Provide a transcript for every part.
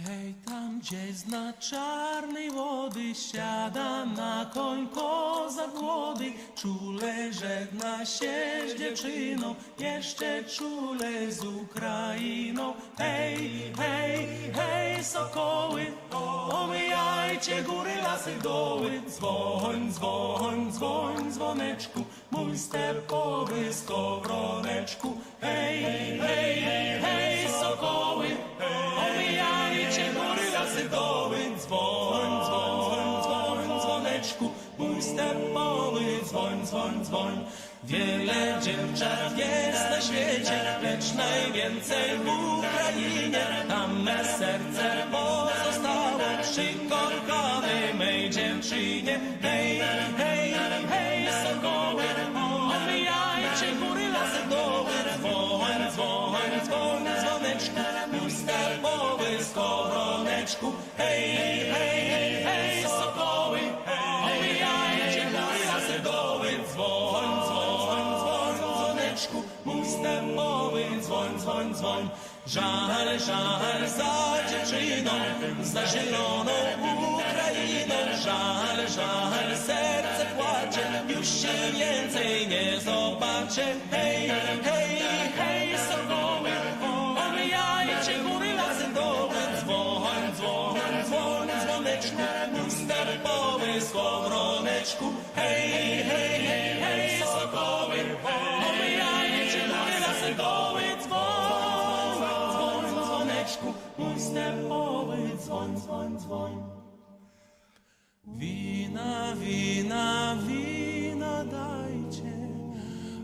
Hej, tam gdzie zna czarnej wody siada na koń kozak młody, czule żegna się z dziewczyną, jeszcze czule z Ukrainą. Hej, hej, hej, sokoły, omijajcie góry, lasy, doły. Dzwoń, dzwoń, dzwoń, dzwoneczku, mój stepowy skowroneczku. Hej, hej, hej, sokoły, omijajcie góry, lasy, doły. Dzwoń, dzwoń, dzwoń, dzwoneczku, mój stepowy dzwoń, dzwoń, dzwoń. Wiele dziewczat jest na świecie, lecz najwięcej w Ukrainie. Tam me serce pozostało przy kochanej mej dziewczynie. Hej, hej, hej, sokoły, omijajcie góry, lasy, doły. Dzwoń, dzwoń, dzwoń, dzwoneczku, mój stepowy skowroneczku. Hej, hej, hej, sokoły, omijajcie góry, lasy, doły. Dzwoń, dzwoń, dzwoń, dzwoneczku, mój stepowy dzwoń, dzwoń, dzwoń. Żal, żal za dziewczyną, za zieloną Ukrainą. Żal, żal, serce płacze, już się więcej nie zobaczę. Hej, hej, hej, sokoły, omijajcie góry, lasy, doły. Dzwoń, dzwoń, dzwoń, dzwoneczku, mój stepowy skowroneczku. Hej, hej, hej, sokoły, omijajcie góry, lasy, doły. Dzwoń, dzwoń, dzwoneczku, mój stepowy dzwoń, dzwoń, dzwoń. Wina, wina, wina dajcie,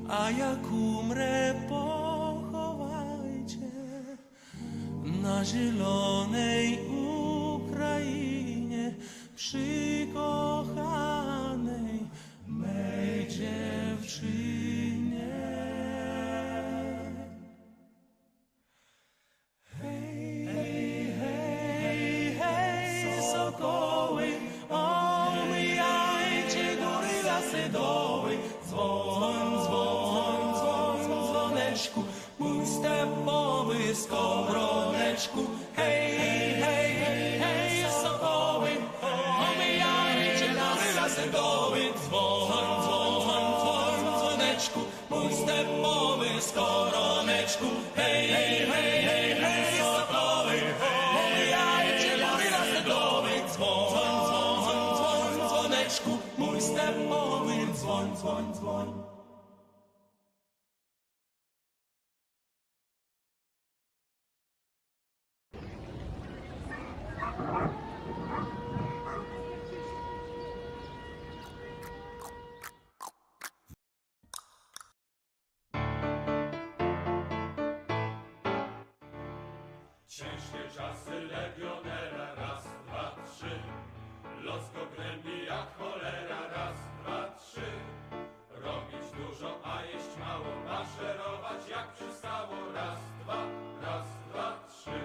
a jak umrę, pochowajcie na zielonej Ukrainie przy kochanej mej dziewczynie. Hej, hej, hej, hej, sokoły, omijajcie góry, lasy, doły. Dzwoń, dzwoń, dzwoń, dzwoneczku, mój stepowy skowroneczku. Hej, hej, hej, sokoły, omijajcie góry, lasy, doły. Dzwoń, dzwoń, dzwoń, dzwoneczku, mój stepowy skowroneczku. Hej, hej, hej, hej, sokoły, omijajcie góry, lasy, doły. Dzwoń, dzwoń, dzwoń, dzwoneczku, mój stepowy dzwoń, dzwoń, dzwoń. Ciężkie czasy legionera, raz, dwa, trzy. Los go gnębi jak cholera, raz, dwa, trzy. Robić dużo, a jeść mało, maszerować jak przystało, raz, dwa, trzy.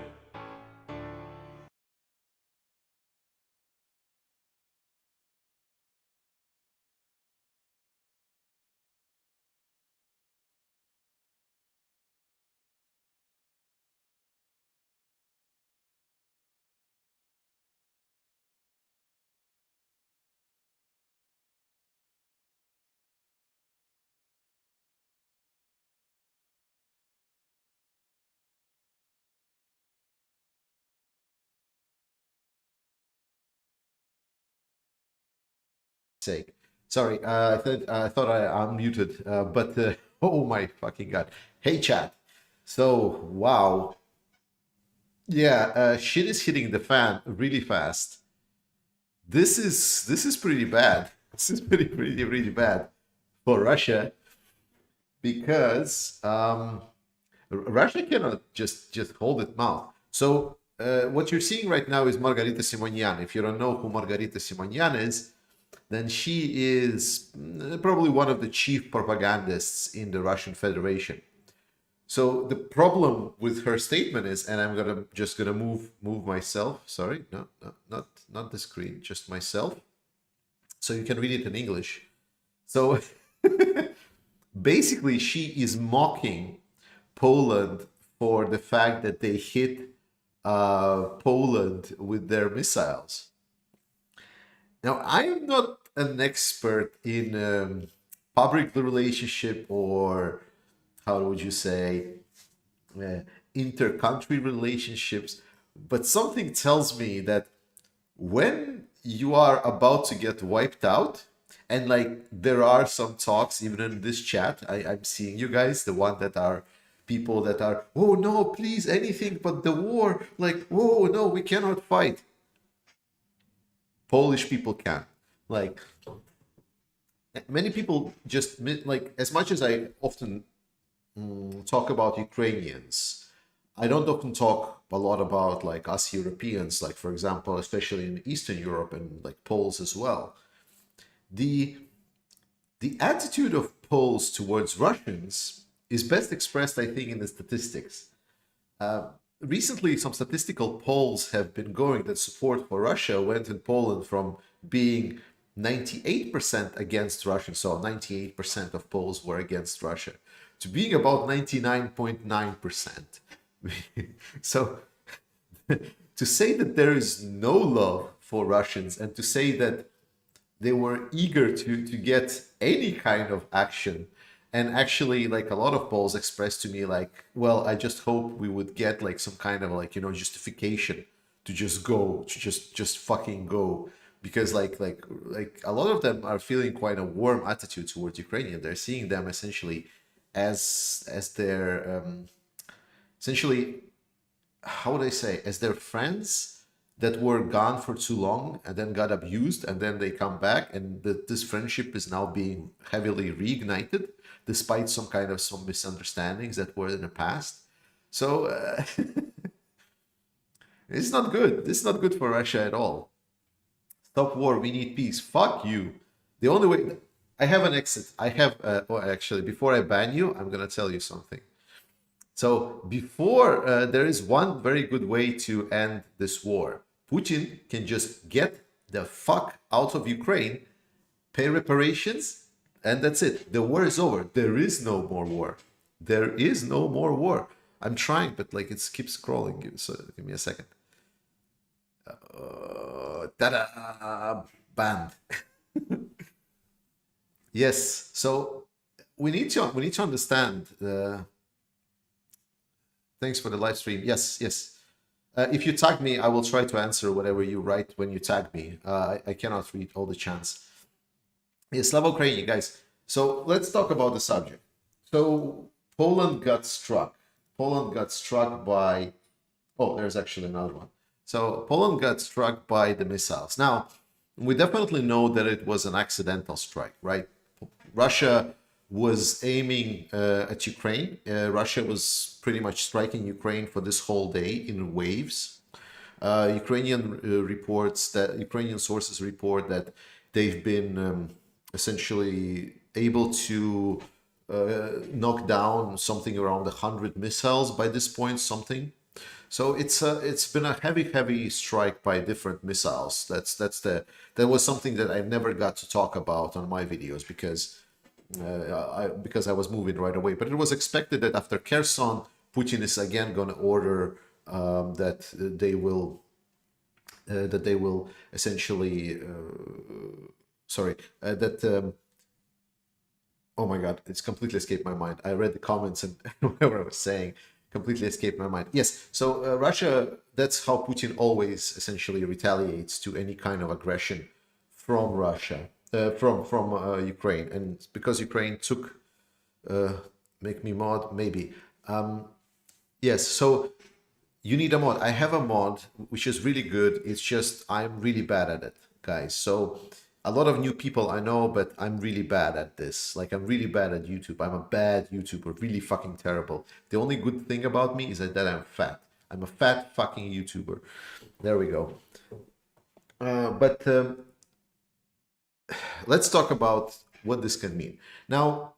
Sake. Sorry, I thought I unmuted, but oh my fucking god! Hey chat. So wow, yeah, shit is hitting the fan really fast. This is pretty bad. This is pretty bad for Russia because Russia cannot just hold its mouth. So what you're seeing right now is Margarita Simonyan. If you don't know who Margarita Simonyan is, then she is probably one of the chief propagandists in the Russian Federation. So the problem with her statement is, and I'm just gonna move myself. Sorry, no, not the screen, just myself, so you can read it in English. So basically, she is mocking Poland for the fact that they hit Poland with their missiles. Now, I am not an expert in public relationship, or how would you say, uh, inter-country relationships, but something tells me that when you are about to get wiped out, and like there are some talks even in this chat, I'm seeing you guys, the one that are people that are, oh no, please, anything but the war, like, oh no, we cannot fight. Polish people can. Like, many people just like, as much as I often talk about Ukrainians, I don't often talk a lot about like us Europeans, like for example, especially in Eastern Europe and like Poles as well. The the attitude of Poles towards Russians is best expressed, I think, in the statistics. Recently, some statistical polls have been going that support for Russia went in Poland from being 98% against Russia, so 98% of Poles were against Russia, to being about 99.9%. So to say that there is no love for Russians and to say that they were eager to get any kind of action, and actually like a lot of polls expressed to me like, well, I just hope we would get like some kind of like, you know, justification to just go, to just fucking go, because like a lot of them are feeling quite a warm attitude towards Ukrainian. They're seeing them essentially as their essentially, how would I say, as their friends that were gone for too long and then got abused, and then they come back, and this friendship is now being heavily reignited despite some misunderstandings that were in the past. So it's not good. This is not good for Russia at all. Stop war. We need peace. Fuck you. The only way. I have an exit. I have. Well, actually, before I ban you, I'm gonna tell you something. So before there is one very good way to end this war. Putin can just get the fuck out of Ukraine, pay reparations, and that's it. The war is over. There is no more war. There is no more war. I'm trying, but like it keeps scrolling. So give me a second. Ta-da! Banned. Yes. So we need to understand. Thanks for the live stream. Yes, yes. If you tag me, I will try to answer whatever you write when you tag me. I cannot read all the chants. Yes, Slava Ukrainian, guys. So let's talk about the subject. So Poland got struck. Poland got struck by... Oh, there's actually another one. So Poland got struck by the missiles. Now, we definitely know that it was an accidental strike, right? Russia was aiming at Ukraine. Russia was pretty much striking Ukraine for this whole day in waves. Ukrainian sources report that they've been essentially able to knock down something around 100 missiles by this point, something. So it's been a heavy strike by different missiles. That was something that I never got to talk about on my videos because I was moving right away. But it was expected that after Kherson, Putin is again going to order that they will essentially oh my God, it's completely escaped my mind. I read the comments and whatever I was saying completely escaped my mind. Yes, so Russia, that's how Putin always essentially retaliates to any kind of aggression from Russia, from Ukraine. And because Ukraine took, make me mod, maybe. Yes, so you need a mod. I have a mod, which is really good. It's just, I'm really bad at it, guys. So a lot of new people I know, but I'm really bad at this. Like, I'm really bad at YouTube. I'm a bad YouTuber, really fucking terrible. The only good thing about me is that I'm fat. I'm a fat fucking YouTuber. There we go. But let's talk about what this can mean. Now,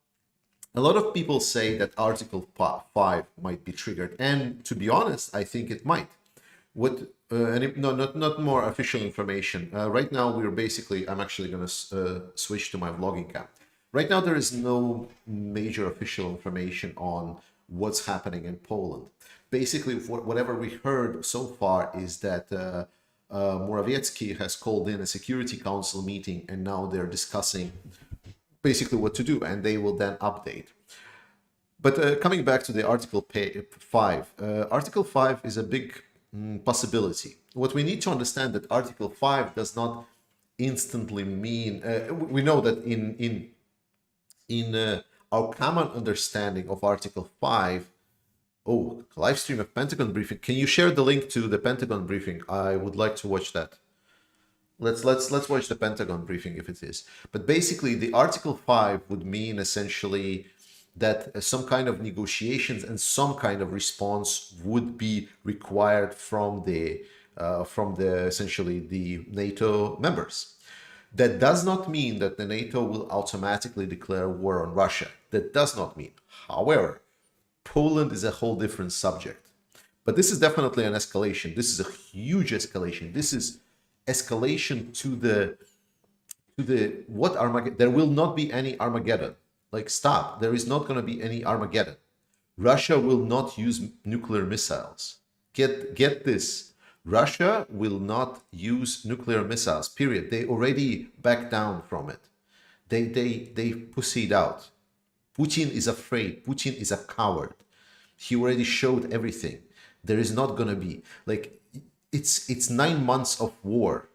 a lot of people say that Article 5 might be triggered. And to be honest, I think it might. Not more official information. Right now, I'm actually going to switch to my vlogging cam. Right now, there is no major official information on what's happening in Poland. basically, whatever we heard so far is that Morawiecki has called in a Security Council meeting, and now they're discussing basically what to do, and they will then update. But coming back to the Article 5, Article 5 is a big possibility. What we need to understand that Article 5 does not instantly mean. We know that in our common understanding of Article 5. Oh, live stream of Pentagon briefing. Can you share the link to the Pentagon briefing? I would like to watch that. Let's watch the Pentagon briefing if it is. But basically, the Article 5 would mean essentially that some kind of negotiations and some kind of response would be required from the essentially the NATO members. That does not mean that the NATO will automatically declare war on Russia. That does not mean. However, Poland is a whole different subject. But this is definitely an escalation. This is a huge escalation. This is escalation to the what Armageddon. There will not be any Armageddon. Like, stop. There is not going to be any Armageddon. Russia will not use nuclear missiles. Get this. Russia will not use nuclear missiles, period. They already backed down from it. They pussied out. Putin is afraid. Putin is a coward. He already showed everything. There is not going to be, like, it's 9 months of war.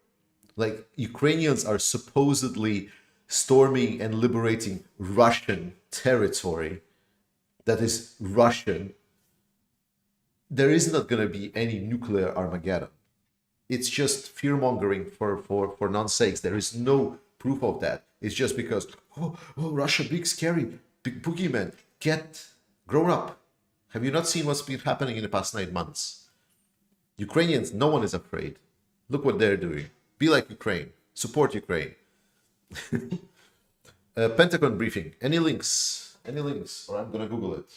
Like, Ukrainians are supposedly storming and liberating Russian territory that is Russian. There is not going to be any nuclear Armageddon. It's just fear-mongering for non's sakes. There is no proof of that. It's just because, oh, Russia, big scary, big boogeyman. Grow up. Have you not seen what's been happening in the past 9 months? Ukrainians, no one is afraid. Look what they're doing. Be like Ukraine. Support Ukraine. Pentagon briefing. Any links? Any links? Or I'm going to Google it.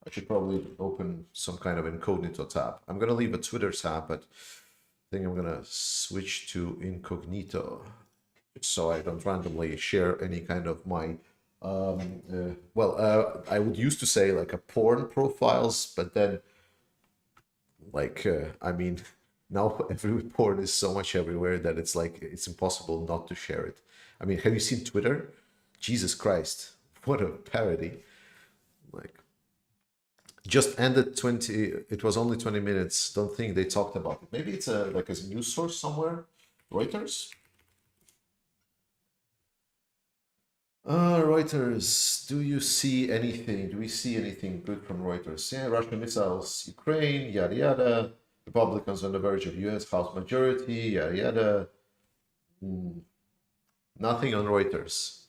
I should probably open some kind of incognito tab. I'm going to leave a Twitter tab, but I think I'm going to switch to incognito so I don't randomly share any kind of my, I would used to say like a porn profiles, but then like, I mean, now every porn is so much everywhere that it's like, it's impossible not to share it. I mean, have you seen Twitter? Jesus Christ, what a parody. Like, just ended 20, it was only 20 minutes. Don't think they talked about it. Maybe it's a news source somewhere. Reuters? Reuters, do you see anything? Do we see anything good from Reuters? Yeah, Russian missiles, Ukraine, yada yada. Republicans on the verge of US House majority, yada yada. Nothing on Reuters.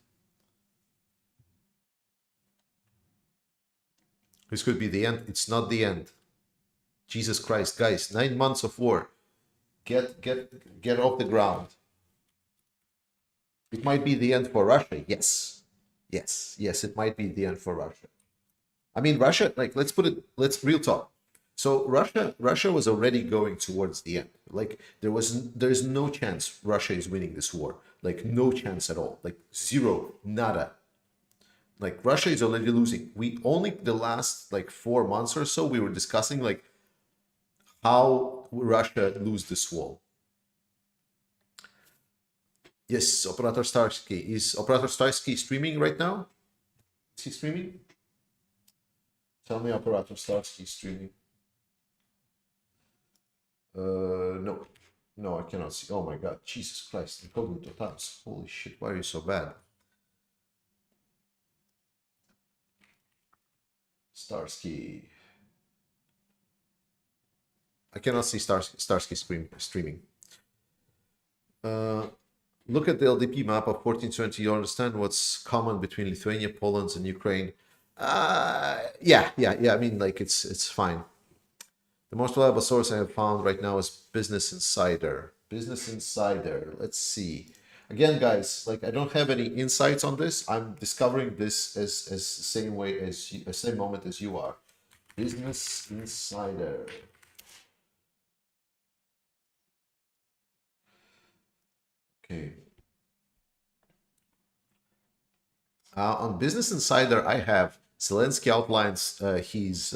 This could be the end. It's not the end. Jesus Christ, guys, 9 months of war. Get off the ground. It might be the end for Russia. Yes, it might be the end for Russia. I mean, Russia, like, let's real talk. So Russia was already going towards the end. Like, there's no chance Russia is winning this war. Like, no chance at all. Like, zero, nada. Like, Russia is already losing. We only the last like 4 months or so we were discussing like how Russia lose this war. Yes, Operator Starsky. Is Operator Starsky streaming right now? Is he streaming? Tell me Operator Starsky is streaming. No. No, I cannot see. Oh my god, Jesus Christ, incognito tabs. Holy shit, why are you so bad? Starsky. I cannot see Starsky streaming. Look at the LDP map of 1420. You understand what's common between Lithuania, Poland, and Ukraine? Yeah. I mean, like, it's fine. The most reliable source I have found right now is Business Insider. Business Insider. Let's see. Again, guys, like, I don't have any insights on this. I'm discovering this as the same way as you, same moment as you are. Business Insider. Okay. On Business Insider, I have Zelensky outlines his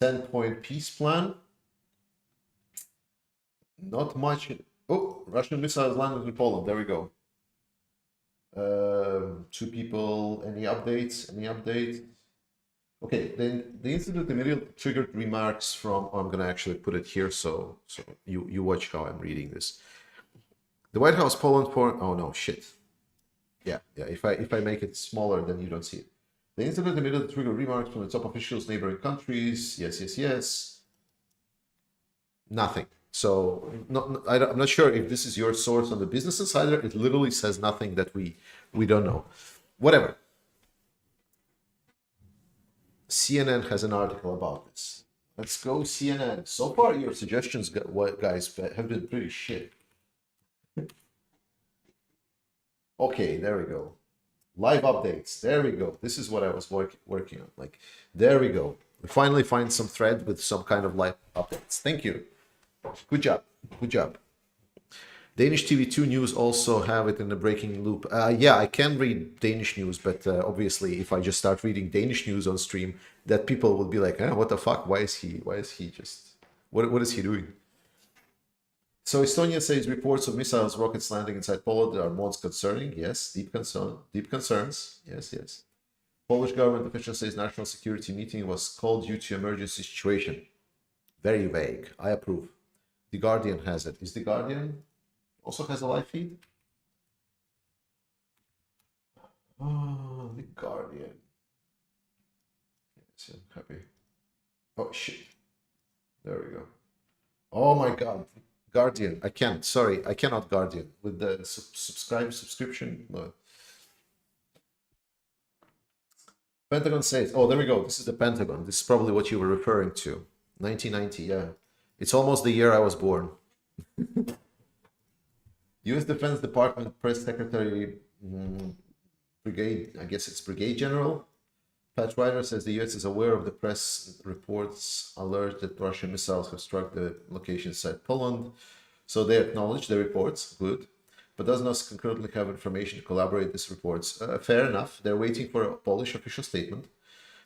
10-point peace plan. Not much. Oh, Russian missiles landed in Poland. There we go. Two people. Any updates? Any update? Okay, then the incident immediately triggered remarks from. I'm gonna actually put it here so you watch how I'm reading this. The White House Poland for. Oh no, shit. Yeah. If I make it smaller, then you don't see it. The incident immediately triggered remarks from the top officials neighboring countries. Yes. Nothing. So I'm not sure if this is your source on the Business Insider. It literally says nothing that we don't know. Whatever. CNN has an article about this. Let's go CNN. So far, your suggestions, guys, have been pretty shit. Okay, there we go. Live updates. There we go. This is what I was working on. Like, there we go. We finally find some thread with some kind of live updates. Thank you. Good job. Good job. Danish TV2 news also have it in the breaking loop. Yeah, I can read Danish news, but obviously, if I just start reading Danish news on stream, that people would be like, what the fuck? Why is he just? What is he doing? So Estonia says reports of missiles, rockets landing inside Poland are most concerning. Yes, deep concerns. Yes. Polish government official says national security meeting was called due to emergency situation. Very vague. I approve. The Guardian has it. Is The Guardian also has a live feed? Oh, The Guardian. Yes, I'm happy. Oh, shit. There we go. Oh my God. Guardian. I can't. Sorry, I cannot Guardian. With the subscription. No. Pentagon says, oh, there we go. This is the Pentagon. This is probably what you were referring to. 1990, yeah. It's almost the year I was born. U.S. Defense Department Press Secretary Brigade, I guess it's Brigade General, Pat Ryder says the U.S. is aware of the press reports alert that Russian missiles have struck the location inside Poland. So they acknowledge the reports, good, but does not concurrently have information to collaborate these reports. Fair enough. They're waiting for a Polish official statement.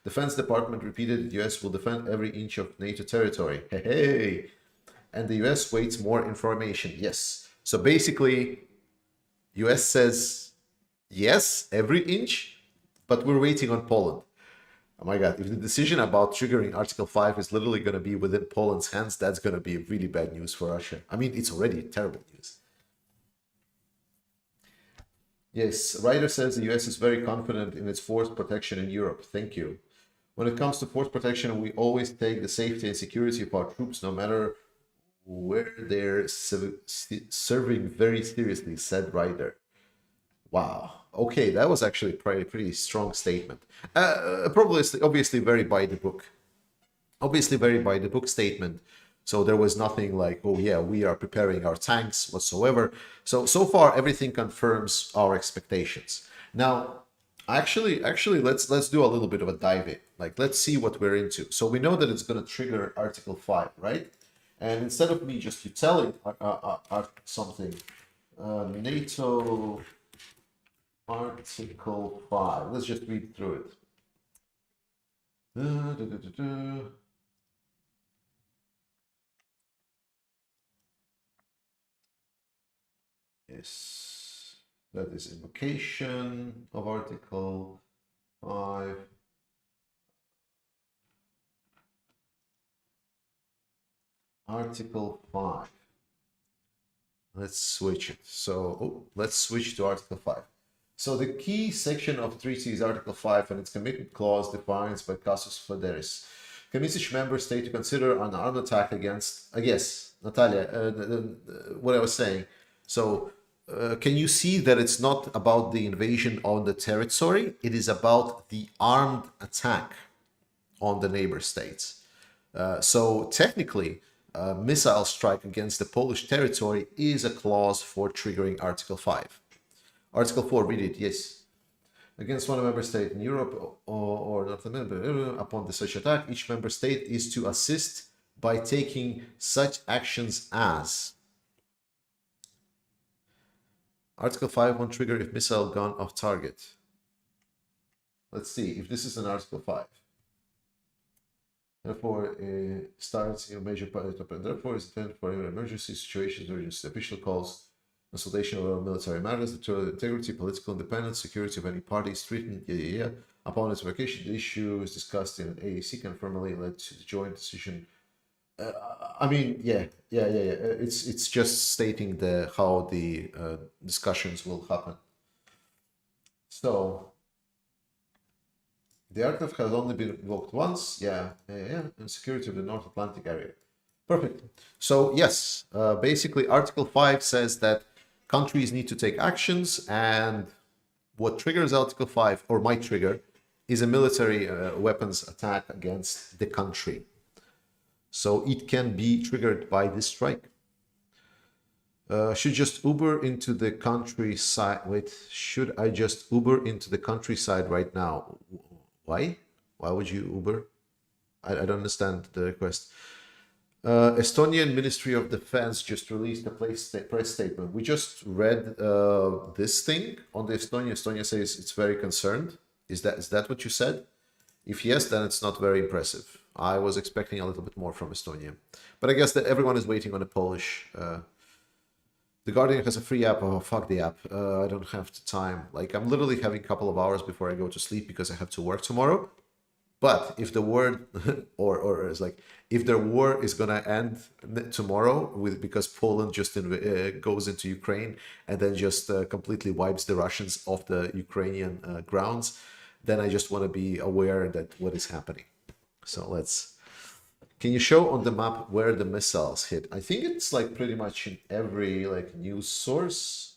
Defense Department repeated the U.S. will defend every inch of NATO territory. Hey! And the U.S. waits more information. Yes. So basically, U.S. says, yes, every inch, but we're waiting on Poland. Oh my God, if the decision about triggering Article 5 is literally going to be within Poland's hands, that's going to be really bad news for Russia. I mean, it's already terrible news. Yes, Ryder says the U.S. is very confident in its force protection in Europe. Thank you. When it comes to force protection, we always take the safety and security of our troops, no matter where they're serving, very seriously, said Ryder. Wow. Okay, that was actually a pretty strong statement. Probably, obviously, very by the book. Obviously, very by the book statement. So there was nothing like, oh yeah, we are preparing our tanks whatsoever. So far, everything confirms our expectations. Now, actually, let's do a little bit of a dive in. Like, let's see what we're into. So we know that it's going to trigger Article 5, right? And instead of me just telling something, NATO Article 5. Let's just read through it. Yes, that is invocation of Article 5. Article 5. Let's switch it. So let's switch to Article 5. So the key section of treaty is Article 5 and its commitment clause defines by casus foederis. Commits each member state to consider an armed attack against, I guess, Natalia, what I was saying. So can you see that it's not about the invasion on the territory? It is about the armed attack on the neighbor states. So technically, missile strike against the Polish territory is a clause for triggering Article 5. Article 4, read it, yes. Against one member state in Europe or North America, upon the such attack, each member state is to assist by taking such actions as Article 5 won't trigger if missile gone off target. let's see if this is an Article 5. Therefore, starts in a major part of the therefore is intended for emergency situations, urgency, official calls, consultation of military matters, territorial integrity, political independence, security of any parties threatened, Upon its vacation, the issue is discussed in an AAC can formally led to the joint decision. I mean, yeah. It's just stating how the discussions will happen. So the article has only been invoked once. And security of the North Atlantic area. Perfect. So yes, basically Article 5 says that countries need to take actions, and what triggers Article 5, or might trigger, is a military weapons attack against the country. So it can be triggered by this strike. Should just Uber into the countryside. Wait, should I just Uber into the countryside right now? Why? Why would you Uber? I don't understand the request. Estonian Ministry of Defense just released a press statement. We just read this thing on the Estonia. Estonia says it's very concerned. Is that what you said? If yes, then it's not very impressive. I was expecting a little bit more from Estonia. But I guess that everyone is waiting on a Polish. The Guardian has a free app. Oh, fuck the app. I don't have the time. Like, I'm literally having a couple of hours before I go to sleep because I have to work tomorrow. But if the war, or it's like, if the war is gonna end tomorrow because Poland just goes into Ukraine and then just completely wipes the Russians off the Ukrainian grounds, then I just want to be aware that what is happening. So can you show on the map where the missiles hit? I think it's like pretty much in every like news source.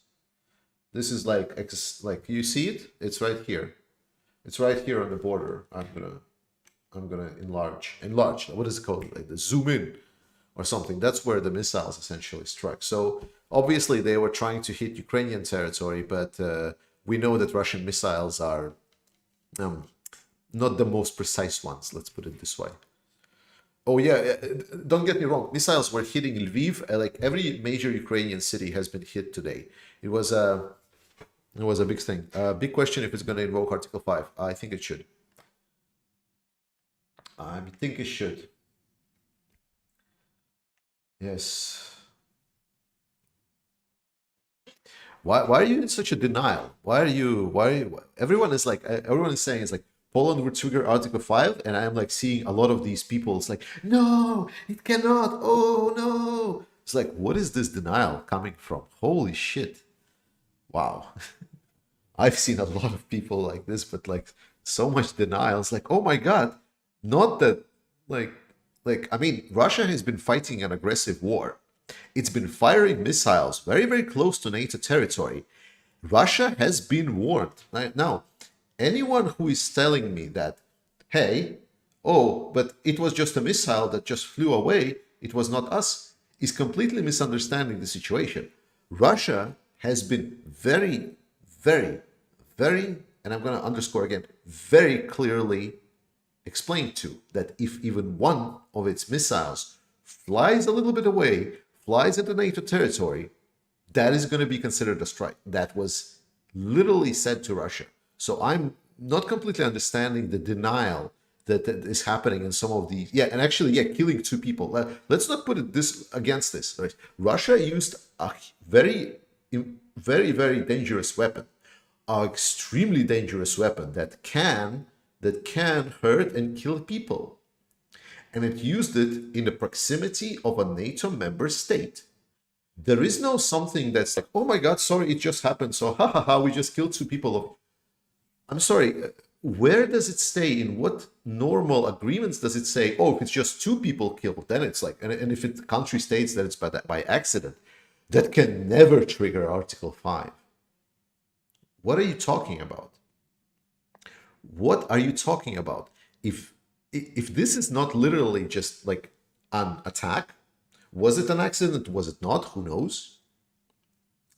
This is like you see it? It's right here. It's right here on the border. I'm gonna enlarge. What is it called? Like the zoom in or something. That's where the missiles essentially struck. So obviously they were trying to hit Ukrainian territory, but we know that Russian missiles are not the most precise ones. Let's put it this way. Oh yeah, don't get me wrong. Missiles were hitting Lviv. Like every major Ukrainian city has been hit today. It was a big thing. Big question if it's going to invoke Article 5. I think it should. I think it should. Yes. Why are you in such a denial? Everyone is saying it's like Poland would trigger Article 5, and I'm like seeing a lot of these people. It's like, no, it cannot. Oh no. It's like, what is this denial coming from? Holy shit. Wow. I've seen a lot of people like this, but like so much denial. It's like, oh my God. Not that I mean, Russia has been fighting an aggressive war. It's been firing missiles very, very close to NATO territory. Russia has been warned. Now, anyone who is telling me that, hey, but it was just a missile that just flew away, it was not us, is completely misunderstanding the situation. Russia has been very, very, very, and I'm going to underscore again, very clearly explained to that if even one of its missiles flies a little bit away, flies into NATO territory, that is going to be considered a strike. That was literally said to Russia. So I'm not completely understanding the denial that is happening in some of these. Yeah, and actually, killing two people. Let's not put this against this. Right? Russia used a very, very, very dangerous weapon, an extremely dangerous weapon that can hurt and kill people. And it used it in the proximity of a NATO member state. There is no something that's like, oh my God, sorry, it just happened. So, we just killed two people. I'm sorry, where does it stay? In what normal agreements does it say, if it's just two people killed, then it's like, and if the country states that it's by accident, that can never trigger Article 5. What are you talking about? What are you talking about? If this is not literally just like an attack, was it an accident? Was it not? Who knows?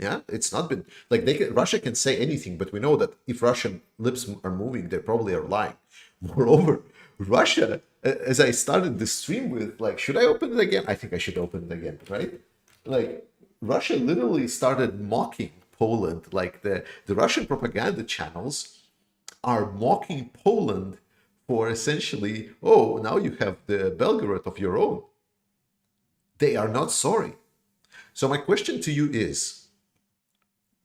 Yeah, it's not been like Russia can say anything, but we know that if Russian lips are moving, they probably are lying. Moreover, Russia, as I started the stream with, like, should I open it again? I think I should open it again, right? Like, Russia literally started mocking Poland, like the Russian propaganda channels are mocking Poland for essentially, oh, now you have the Belgorod of your own. They are not sorry. So my question to you is,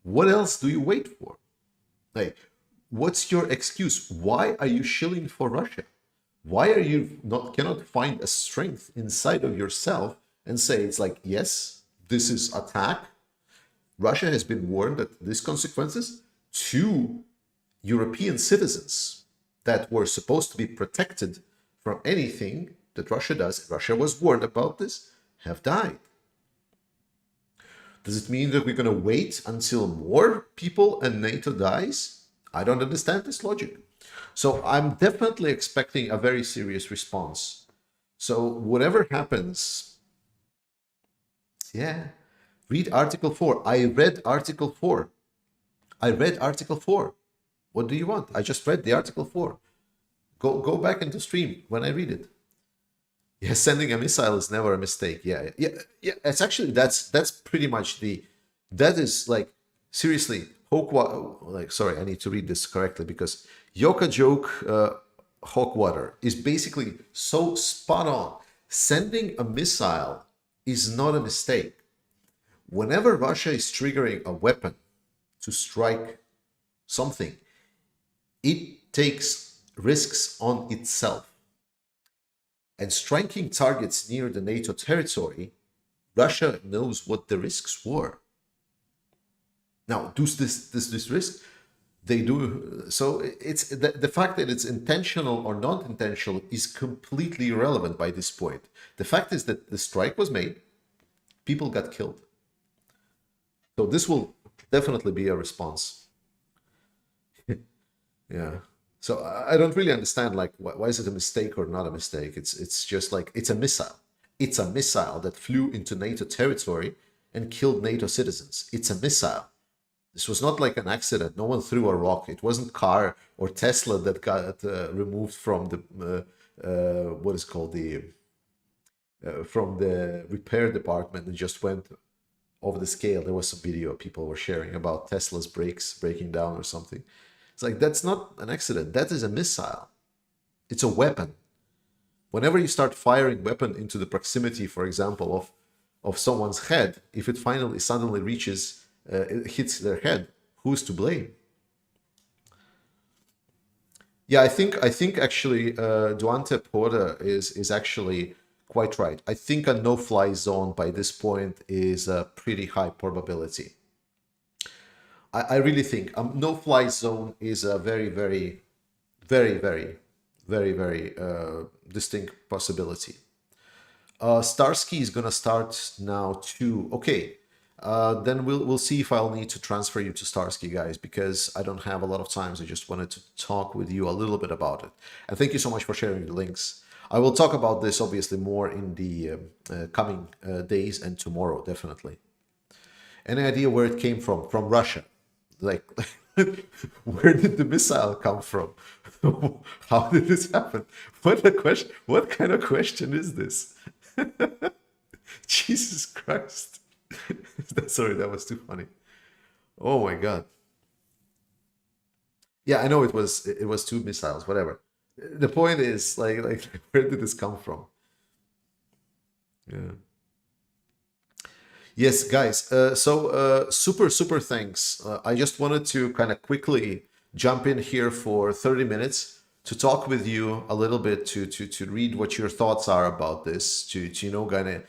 what else do you wait for? Like, what's your excuse? Why are you shilling for Russia? Why are you cannot find a strength inside of yourself and say it's like, yes, this is attack. Russia has been warned that these consequences to European citizens that were supposed to be protected from anything that Russia does, Russia was warned about this, have died. Does it mean that we're going to wait until more people and NATO dies? I don't understand this logic. So I'm definitely expecting a very serious response. So whatever happens, yeah, read Article 4. I read Article 4. I read Article 4. What do you want? I just read the Article 4. Go back into stream when I read it. Yeah, sending a missile is never a mistake. Yeah. It's actually that's pretty much that is like seriously. Sorry, I need to read this correctly because Yoka joke Hawkwater is basically so spot on. Sending a missile is not a mistake. Whenever Russia is triggering a weapon to strike something, it takes risks on itself. And striking targets near the NATO territory, Russia knows what the risks were. Now, does this risk? They do. So it's the fact that it's intentional or not intentional is completely irrelevant by this point. The fact is that the strike was made, people got killed. So this will definitely be a response. Yeah. So I don't really understand, like, why is it a mistake or not a mistake? It's just like, it's a missile. It's a missile that flew into NATO territory and killed NATO citizens. It's a missile. This was not like an accident. No one threw a rock. It wasn't car or Tesla that got removed from the, what is called from the repair department and just went over the scale. There was some video people were sharing about Tesla's brakes breaking down or something. It's like, that's not an accident. That is a missile. It's a weapon. Whenever you start firing weapon into the proximity, for example, of someone's head, if it finally suddenly reaches, it hits their head, who's to blame? Yeah, I think actually Duante Porta is actually quite right. I think a no-fly zone by this point is a pretty high probability. I really think a no-fly zone is a very, very, very, very, very, very distinct possibility. Starsky is gonna start now too. Okay, then we'll see if I'll need to transfer you to Starsky, guys, because I don't have a lot of time. So I just wanted to talk with you a little bit about it. And thank you so much for sharing the links. I will talk about this obviously more in the coming days and tomorrow, definitely. Any idea where it came from? From Russia. Like, where did the missile come from? How did this happen? What a question! What kind of question is this? Jesus Christ! Sorry, that was too funny. Oh my God! Yeah, I know it was two missiles. Whatever. The point is, like where did this come from? Yeah. Yes, guys. Super thanks. I just wanted to kind of quickly jump in here for 30 minutes to talk with you a little bit, to read what your thoughts are about this, to you know, kind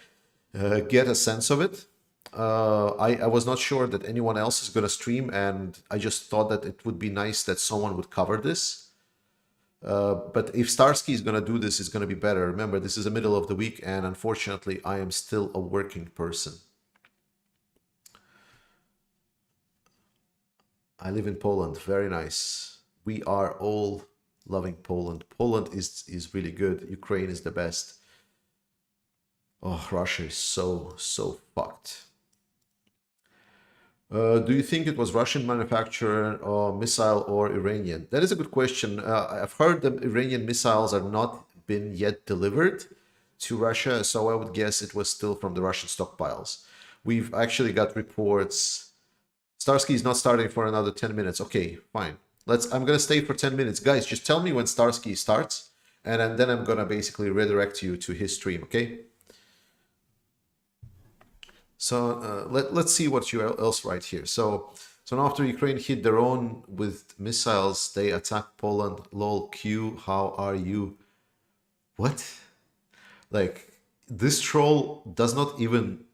of get a sense of it. I was not sure that anyone else is going to stream, and I just thought that it would be nice that someone would cover this. But if Starsky is going to do this, it's going to be better. Remember, this is the middle of the week, and unfortunately, I am still a working person. I live in Poland. Very nice. We are all loving Poland. Poland is really good. Ukraine is the best. Oh, Russia is so fucked. Do you think it was Russian manufacturer or missile or Iranian? That is a good question. I've heard that Iranian missiles are not been yet delivered to Russia, so I would guess it was still from the Russian stockpiles. We've actually got reports. Starsky is not starting for another 10 minutes. Okay, fine. I'm gonna stay for 10 minutes. Guys, just tell me when Starsky starts, and then I'm gonna basically redirect you to his stream, okay? So let's see what you else write here. So now after Ukraine hit their own with missiles, they attacked Poland. Lol, Q, how are you? What? Like, this troll does not even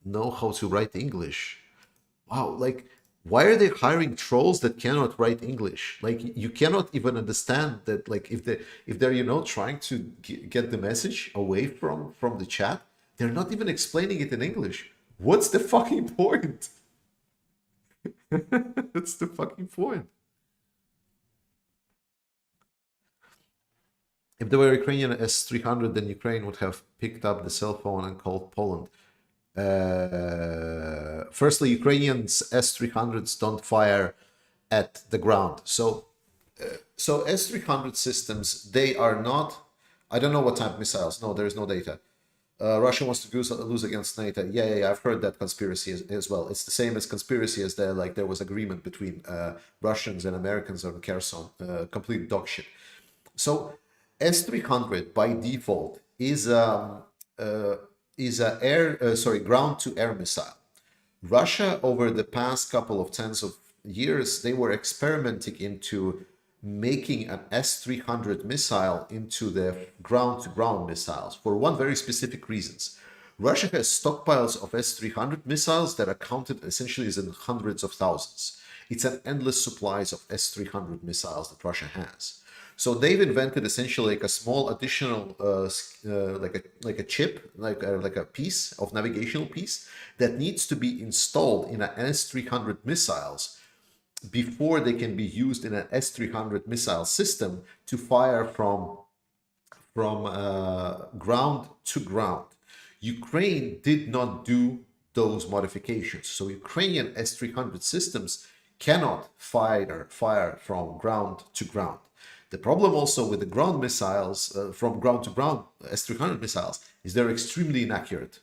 know how to write English. Wow, like, why are they hiring trolls that cannot write English? Like, you cannot even understand that. Like, if they're trying to get the message away from the chat, they're not even explaining it in English. What's the fucking point? That's the fucking point. If there were Ukrainian S-300, then Ukraine would have picked up the cell phone and called Poland. Firstly, Ukrainians S-300s don't fire at the ground. So S-300 systems, they are not, I don't know what type of missiles. No, there is no data. Russia wants to lose against NATO. Yeah, I've heard that conspiracy as well. It's the same as conspiracy as there was agreement between Russians and Americans on Kherson. Complete dog shit. So S-300 by default is a ground-to-air missile. Russia, over the past couple of tens of years, they were experimenting into making an S-300 missile into the ground-to-ground missiles for one very specific reasons. Russia has stockpiles of S-300 missiles that are counted essentially as in hundreds of thousands. It's an endless supplies of S-300 missiles that Russia has. So they've invented essentially like a small additional, like a chip, like a piece of navigational piece that needs to be installed in an S-300 missiles before they can be used in an S-300 missile system to fire from ground to ground. Ukraine did not do those modifications. So Ukrainian S-300 systems cannot fire from ground to ground. The problem also with the ground missiles, from ground to ground S-300 missiles, is they're extremely inaccurate.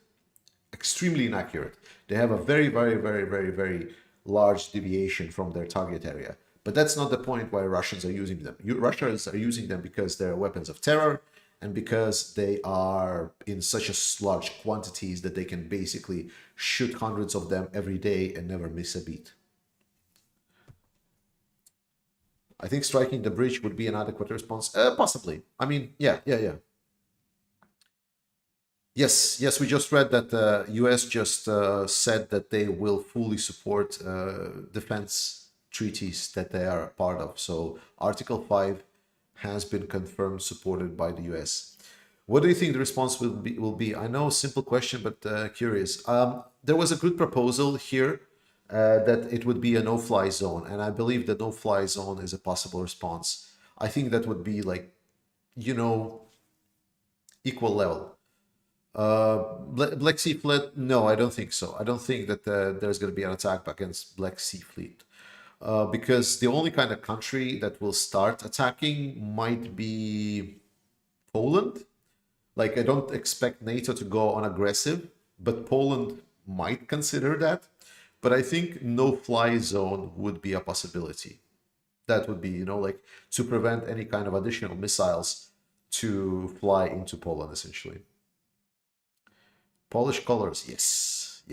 Extremely inaccurate. They have a very, very, very, very, very large deviation from their target area. But that's not the point why Russians are using them. Russians are using them because they're weapons of terror and because they are in such a large quantities that they can basically shoot hundreds of them every day and never miss a beat. I think striking the bridge would be an adequate response. Possibly. I mean, yeah. Yes, we just read that the US just said that they will fully support defense treaties that they are a part of. So Article 5 has been confirmed, supported by the US. What do you think the response will be? I know, simple question, but curious. There was a good proposal here that it would be a no-fly zone, and I believe the no-fly zone is a possible response. I think that would be like, equal level. Black Sea Fleet? No, I don't think so. I don't think that there's going to be an attack against Black Sea Fleet. Because the only kind of country that will start attacking might be Poland. Like, I don't expect NATO to go on aggressive, but Poland might consider that. But I think no-fly zone would be a possibility. That would be, like to prevent any kind of additional missiles to fly into Poland, essentially. Polish colors, yes,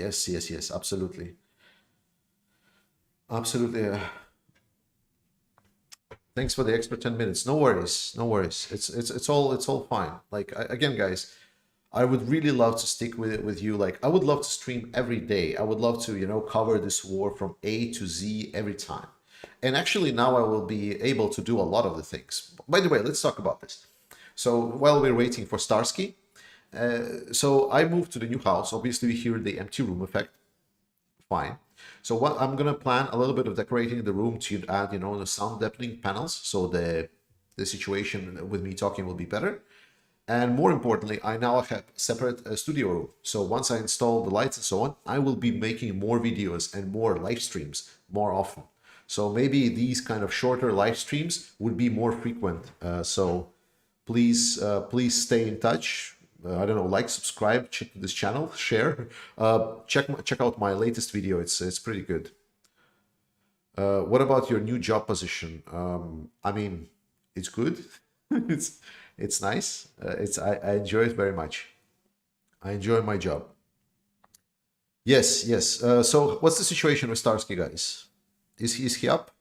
absolutely. Absolutely. Thanks for the extra 10 minutes. No worries. It's all fine. Like, again, guys, I would really love to stick with you. Like, I would love to stream every day. I would love to, cover this war from A to Z every time. And actually now I will be able to do a lot of the things. By the way, let's talk about this. So while we're waiting for Starsky, so I moved to the new house. Obviously, we hear the empty room effect. Fine. So what I'm gonna plan a little bit of decorating the room to add, the sound deadening panels, so the situation with me talking will be better. And more importantly, I now have separate studio room. So once I install the lights and so on, I will be making more videos and more live streams more often. So maybe these kind of shorter live streams would be more frequent. So please stay in touch. I don't know, like, subscribe to this channel, share. Check out my latest video. It's pretty good. What about your new job position? I mean, it's good. it's it's nice. I enjoy it very much. I enjoy my job. Yes, yes. So what's the situation with Starsky, guys? Is he up?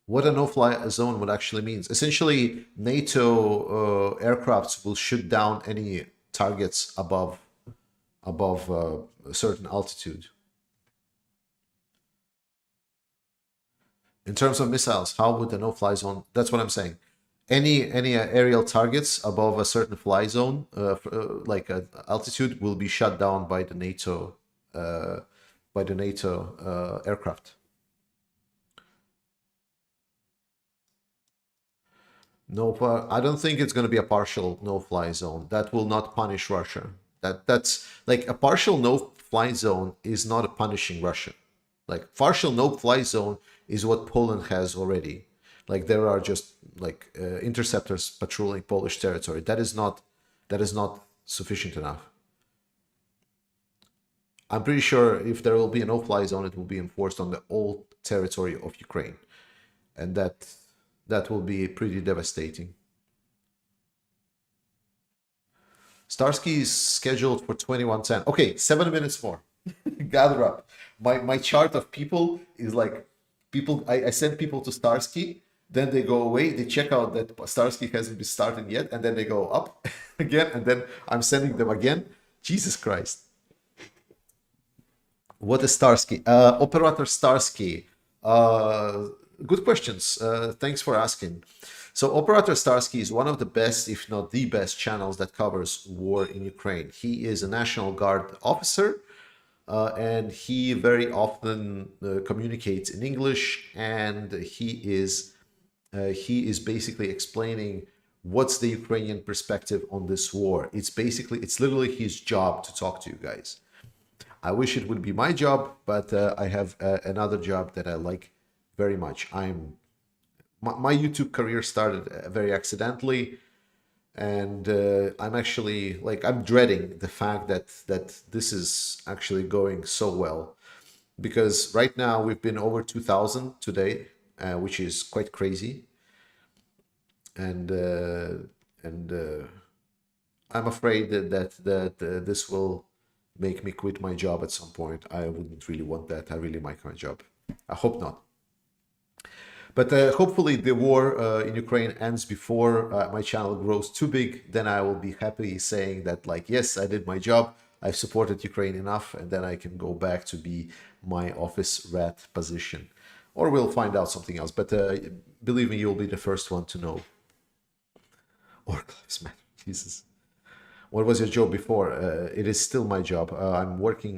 What a no-fly zone would actually means. Essentially, NATO aircrafts will shoot down any targets above a certain altitude. In terms of missiles, how would the no-fly zone? That's what I'm saying. Any aerial targets above a certain fly zone, like altitude, will be shut down uh, by the NATO aircraft. No, I don't think it's going to be a partial no-fly zone. That will not punish Russia. That's like a partial no-fly zone is not punishing Russia. Like partial no-fly zone is what Poland has already. Like there are just like interceptors patrolling Polish territory. That is not sufficient enough. I'm pretty sure if there will be a no-fly zone, it will be enforced on the whole territory of Ukraine, and that will be pretty devastating. Starsky is scheduled for 21:10. Okay, 7 minutes more. Gather up. My chart of people is like people. I send people to Starsky, then they go away. They check out that Starsky hasn't been started yet, and then they go up again, and then I'm sending them again. Jesus Christ. What is Starsky? Operator Starsky. Good questions. Thanks for asking. So Operator Starsky is one of the best, if not the best, channels that covers war in Ukraine. He is a National Guard officer, and he very often communicates in English, and he is basically explaining what's the Ukrainian perspective on this war. It's literally his job to talk to you guys. I wish it would be my job, but I have another job that I like very much. My YouTube career started very accidentally, and I'm actually like I'm dreading the fact that this is actually going so well, because right now we've been over 2,000 today, which is quite crazy, and I'm afraid that this will make me quit my job at some point. I wouldn't really want that. I really like my job. I hope not. But hopefully the war in Ukraine ends before my channel grows too big. Then I will be happy saying that, like, yes, I did my job. I've supported Ukraine enough, and then I can go back to be my office rat position. Or we'll find out something else. But believe me, you'll be the first one to know. Or man, Jesus. What was your job before? It is still my job. I'm working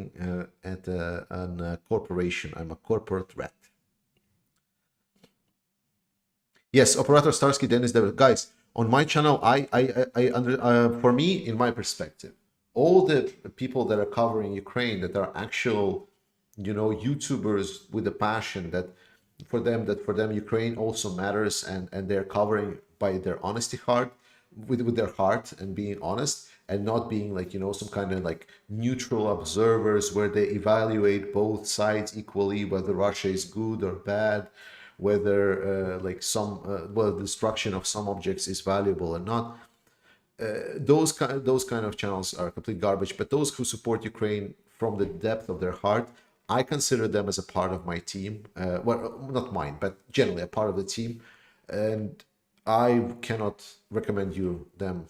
at a corporation. I'm a corporate rat. Yes, Operator Starsky, Dennis Devil. Guys, on my channel, for me, in my perspective, all the people that are covering Ukraine, that are actual, YouTubers with a passion, that for them Ukraine also matters, and they're covering by their honesty heart, with their heart, and being honest, and not being like some kind of like neutral observers where they evaluate both sides equally, whether Russia is good or bad, whether destruction of some objects is valuable or not. Those kind of channels are complete garbage. But those who support Ukraine from the depth of their heart, I consider them as a part of my team. Well, not mine, but generally a part of the team, and I cannot recommend you them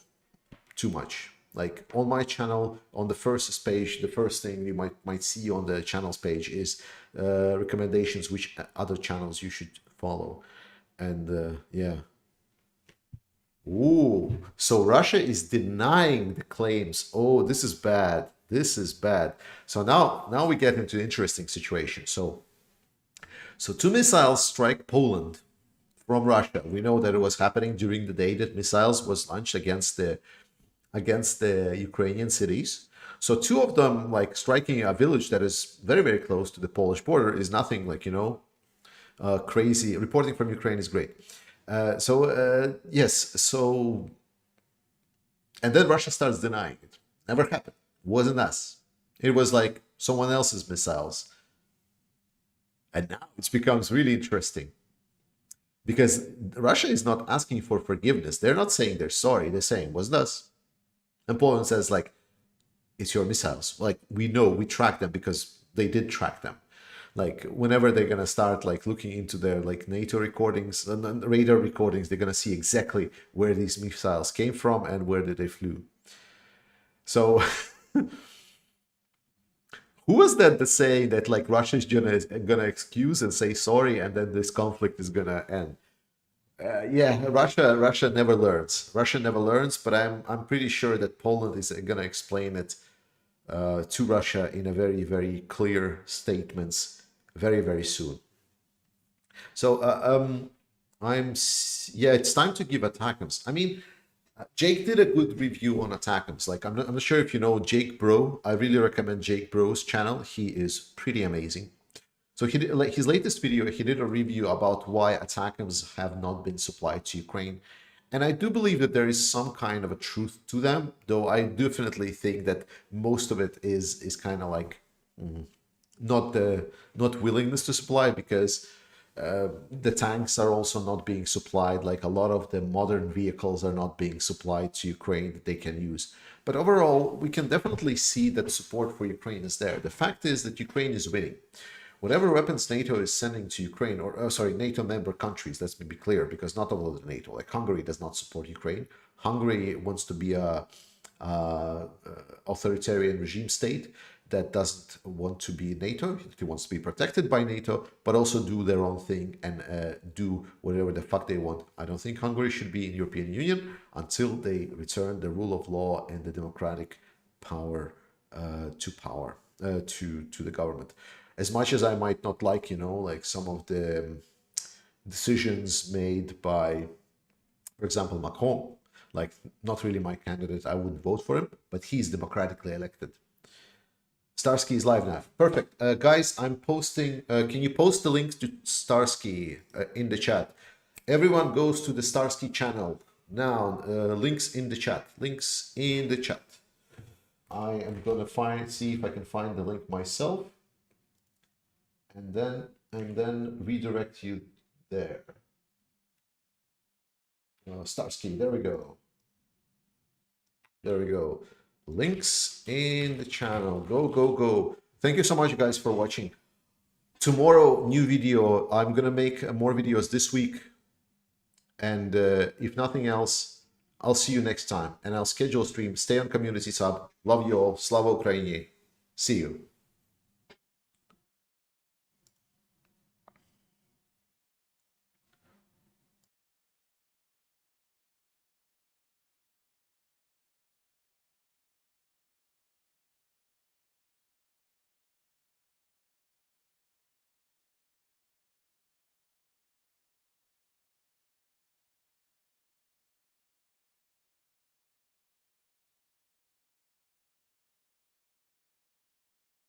too much. Like on my channel, on the first page, the first thing you might see on the channels page is recommendations which other channels you should follow. And yeah. Ooh, so Russia is denying the claims. Oh, this is bad. This is bad. So now we get into an interesting situation. So two missiles strike Poland from Russia. We know that it was happening during the day that missiles was launched against the Ukrainian cities. So two of them, like striking a village that is very, very close to the Polish border, is nothing like, crazy. Reporting from Ukraine is great. Yes, so, and then Russia starts denying it. Never happened. Wasn't us. It was like someone else's missiles. And now it becomes really interesting because Russia is not asking for forgiveness. They're not saying they're sorry. They're saying, wasn't us. And Poland says, like, it's your missiles. Like, we know, we track them because they did track them. Like, whenever they're going to start, like, looking into their, like, NATO recordings and radar recordings, they're going to see exactly where these missiles came from and where did they flew. So, who was that saying that, like, Russia is gonna excuse and say sorry, and then this conflict is gonna end? Yeah, Russia never learns. Russia never learns, but I'm pretty sure that Poland is gonna explain it to Russia in a very, very clear statements very, very soon. So yeah, it's time to give attackams. I mean, Jake did a good review on attackams. Like, I'm not sure if you know Jake Bro. I really recommend Jake Bro's channel. He is pretty amazing. So he did, like, his latest video, he did a review about why attackams have not been supplied to Ukraine. And I do believe that there is some kind of a truth to them, though I definitely think that most of it is kind of like not willingness to supply, because the tanks are also not being supplied. Like, a lot of the modern vehicles are not being supplied to Ukraine that they can use. But overall, we can definitely see that support for Ukraine is there. The fact is that Ukraine is winning. Whatever weapons NATO is sending to Ukraine, or sorry, NATO member countries, let's be clear, because not all of the NATO, like Hungary does not support Ukraine. Hungary wants to be a authoritarian regime state that doesn't want to be NATO. It wants to be protected by NATO, but also do their own thing and do whatever the fuck they want. I don't think Hungary should be in European Union until they return the rule of law and the democratic power to the government. As much as I might not like, you know, like some of the decisions made by, for example, Macron, like, not really my candidate, I wouldn't vote for him, but he's democratically elected. Starsky is live now. Perfect. Guys, I'm posting, can you post the links to Starsky in the chat? Everyone goes to the Starsky channel. Now, links in the chat. Links in the chat. I am going to see if I can find the link myself. And then redirect you there. Starsky, there we go. There we go. Links in the channel. Go, go, go. Thank you so much, guys, for watching. Tomorrow, new video. I'm going to make more videos this week. And if nothing else, I'll see you next time. And I'll schedule a stream. Stay on Community Sub. Love you all. Slava Ukraini. See you.